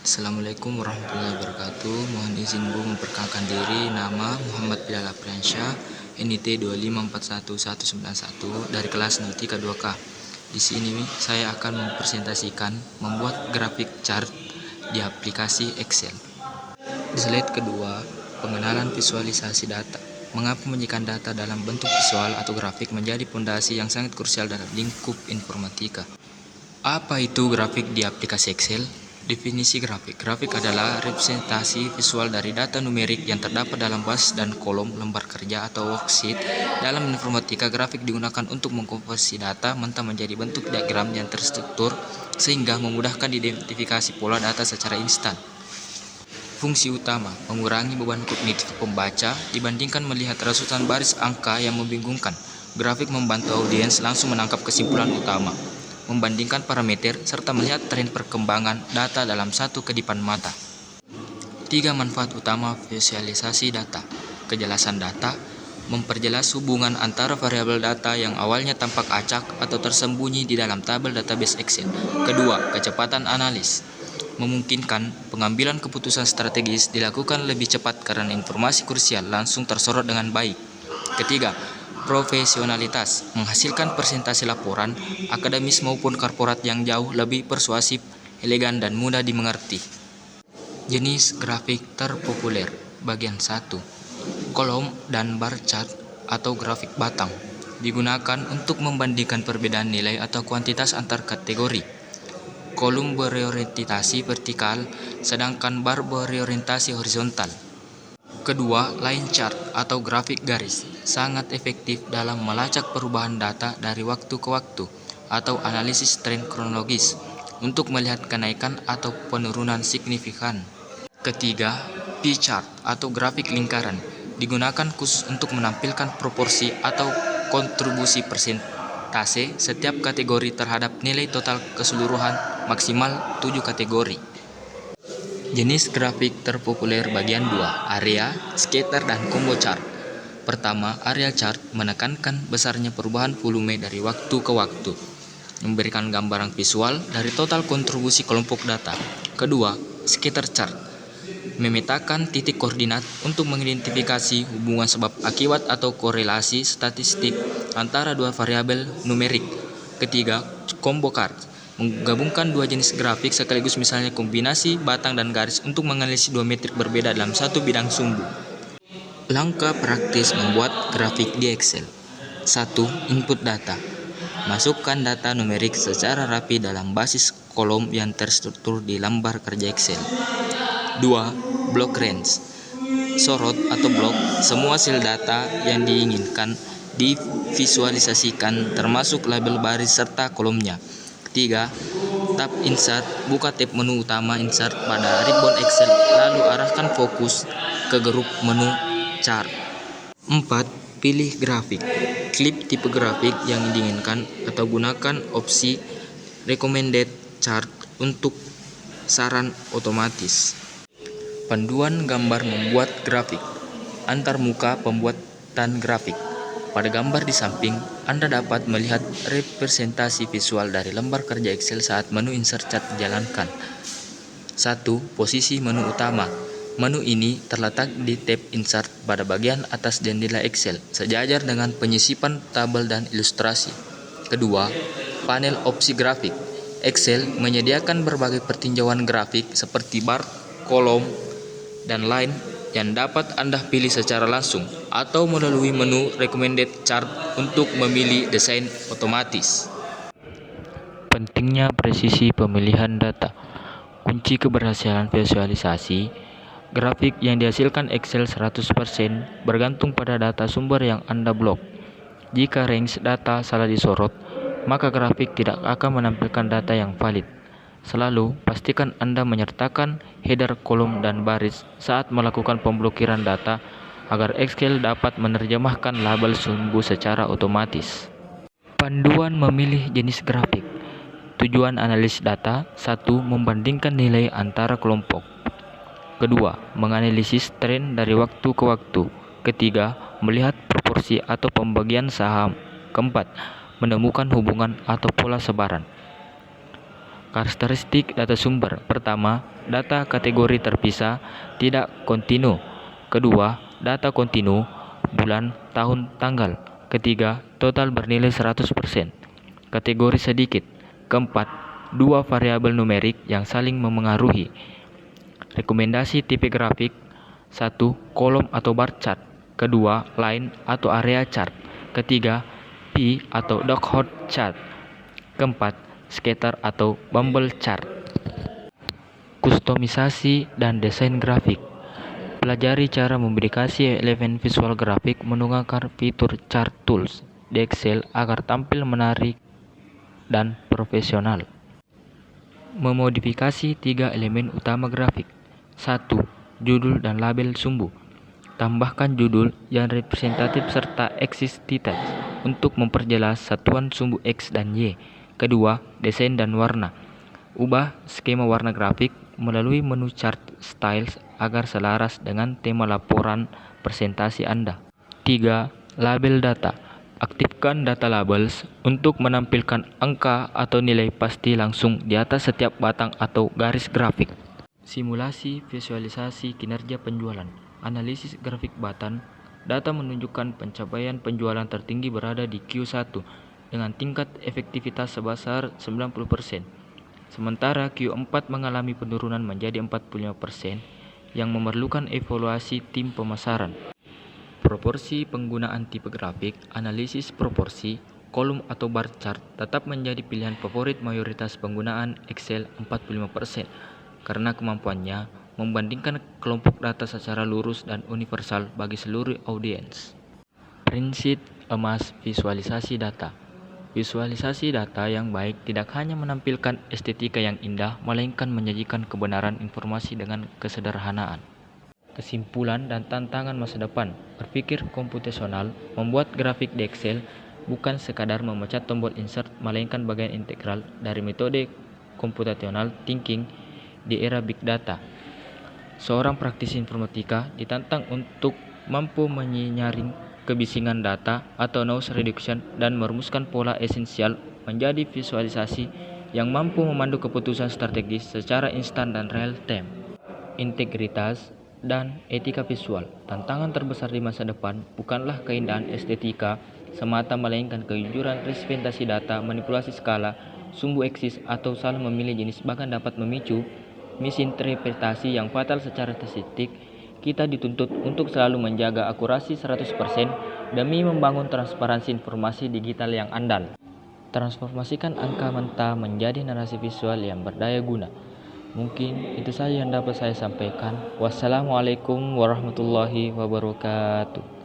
Assalamualaikum warahmatullahi wabarakatuh. Mohon izin Bu memperkenalkan diri. Nama Muhammad Bilal Apriansyah, NIT 2541191 dari kelas Nautika 2K. Di sini saya akan mempresentasikan membuat grafik chart di aplikasi Excel. Di slide kedua, pengenalan visualisasi data. Mengapa menyajikan data dalam bentuk visual atau grafik menjadi fondasi yang sangat krusial dalam lingkup informatika. Apa itu grafik di aplikasi Excel? Definisi grafik. Grafik adalah representasi visual dari data numerik yang terdapat dalam bas dan kolom lembar kerja atau worksheet. Dalam informatika, grafik digunakan untuk mengkonversi data mentah menjadi bentuk diagram yang terstruktur sehingga memudahkan identifikasi pola data secara instan. Fungsi utama, mengurangi beban kognitif pembaca dibandingkan melihat rasutan baris angka yang membingungkan. Grafik membantu audiens langsung menangkap kesimpulan utama, membandingkan parameter, serta melihat tren perkembangan data dalam satu kedipan mata. 3 manfaat utama visualisasi data. Kejelasan data, memperjelas hubungan antara variabel data yang awalnya tampak acak atau tersembunyi di dalam tabel database Excel. Kedua, kecepatan analis, memungkinkan pengambilan keputusan strategis dilakukan lebih cepat karena informasi krusial langsung tersorot dengan baik. Ketiga, profesionalitas, menghasilkan presentasi laporan akademis maupun korporat yang jauh lebih persuasif, elegan, dan mudah dimengerti. Jenis grafik terpopuler. Bagian 1. Kolom dan bar chart atau grafik batang digunakan untuk membandingkan perbedaan nilai atau kuantitas antar kategori. Kolom berorientasi vertikal, sedangkan bar berorientasi horizontal. Kedua, line chart atau grafik garis sangat efektif dalam melacak perubahan data dari waktu ke waktu atau analisis tren kronologis untuk melihat kenaikan atau penurunan signifikan. Ketiga, pie chart atau grafik lingkaran digunakan khusus untuk menampilkan proporsi atau kontribusi persentase setiap kategori terhadap nilai total keseluruhan maksimal 7 kategori. Jenis grafik terpopuler bagian 2, area, scatter, dan combo chart. Pertama, area chart menekankan besarnya perubahan volume dari waktu ke waktu, memberikan gambaran visual dari total kontribusi kelompok data. Kedua, scatter chart memetakan titik koordinat untuk mengidentifikasi hubungan sebab akibat atau korelasi statistik antara dua variabel numerik. Ketiga, combo chart menggabungkan dua jenis grafik sekaligus, misalnya kombinasi batang dan garis untuk menganalisis dua metrik berbeda dalam satu bidang sumbu. Langkah praktis membuat grafik di Excel. 1. Input data. Masukkan data numerik secara rapi dalam basis kolom yang terstruktur di lembar kerja Excel. 2. Block range. Sorot atau blok semua sel data yang diinginkan divisualisasikan termasuk label baris serta kolomnya. 3. Tab insert, buka tab menu utama insert pada ribbon Excel lalu arahkan fokus ke grup menu chart. 4. Pilih grafik. Klik tipe grafik yang diinginkan atau gunakan opsi recommended chart untuk saran otomatis. Panduan gambar membuat grafik. Antarmuka pembuatan grafik. Pada gambar di samping, Anda dapat melihat representasi visual dari lembar kerja Excel saat menu insert chart dijalankan. 1. Posisi menu utama. Menu ini terletak di tab insert pada bagian atas jendela Excel, sejajar dengan penyisipan tabel dan ilustrasi. Kedua, panel opsi grafik. Excel menyediakan berbagai pertinjauan grafik seperti bar, kolom, dan line yang dapat Anda pilih secara langsung atau melalui menu recommended chart untuk memilih desain otomatis. Pentingnya presisi pemilihan data. Kunci keberhasilan visualisasi grafik yang dihasilkan Excel 100% bergantung pada data sumber yang Anda blok. Jika range data salah disorot, maka grafik tidak akan menampilkan data yang valid. Selalu pastikan Anda menyertakan header kolom dan baris saat melakukan pemblokiran data agar Excel dapat menerjemahkan label sumbu secara otomatis. Panduan memilih jenis grafik. Tujuan analisis data. 1. Membandingkan nilai antara kelompok. Kedua, menganalisis tren dari waktu ke waktu. Ketiga, melihat proporsi atau pembagian saham. Keempat, menemukan hubungan atau pola sebaran. Karakteristik data sumber. Pertama, data kategori terpisah, tidak kontinu. Kedua, data kontinu, bulan, tahun, tanggal. Ketiga, total bernilai 100%. Kategori sedikit. Keempat, dua variabel numerik yang saling memengaruhi. Rekomendasi tipe grafik. 1. Kolom atau bar chart. Kedua, line atau area chart. Ketiga, pie atau dot chart. Keempat, scatter atau bubble chart. Kustomisasi dan desain grafik. Pelajari cara memodifikasi elemen visual grafik menggunakan fitur chart tools di Excel agar tampil menarik dan profesional. Memodifikasi 3 elemen utama grafik. 1. Judul dan label sumbu. Tambahkan judul yang representatif serta axis title untuk memperjelas satuan sumbu X dan Y. Kedua, desain dan warna. Ubah skema warna grafik melalui menu chart styles agar selaras dengan tema laporan presentasi Anda. 3. Label data. Aktifkan data labels untuk menampilkan angka atau nilai pasti langsung di atas setiap batang atau garis grafik. Simulasi visualisasi kinerja penjualan. Analisis grafik button. Data menunjukkan pencapaian penjualan tertinggi berada di Q1 dengan tingkat efektivitas sebesar 90%. Sementara Q4 mengalami penurunan menjadi 45% yang memerlukan evaluasi tim pemasaran. Proporsi penggunaan tipe grafik. Analisis proporsi kolom atau bar chart tetap menjadi pilihan favorit mayoritas penggunaan Excel 45% karena kemampuannya membandingkan kelompok data secara lurus dan universal bagi seluruh audiens. Prinsip emas visualisasi data. Visualisasi data yang baik tidak hanya menampilkan estetika yang indah, melainkan menyajikan kebenaran informasi dengan kesederhanaan. Kesimpulan dan tantangan masa depan. Berpikir komputasional, membuat grafik di Excel bukan sekadar memencet tombol insert, melainkan bagian integral dari metode computational thinking di era big data. Seorang praktisi informatika ditantang untuk mampu menyaring kebisingan data atau noise reduction dan merumuskan pola esensial menjadi visualisasi yang mampu memandu keputusan strategis secara instan dan real time. Integritas dan etika visual. Tantangan terbesar di masa depan bukanlah keindahan estetika semata, melainkan kejujuran representasi data, manipulasi skala, sumbu eksis, atau salah memilih jenis bahkan dapat memicu misinterpretasi yang fatal secara statistik. Kita dituntut untuk selalu menjaga akurasi 100% demi membangun transparansi informasi digital yang andal. Transformasikan angka mentah menjadi narasi visual yang berdaya guna. Mungkin itu saja yang dapat saya sampaikan. Wassalamualaikum warahmatullahi wabarakatuh.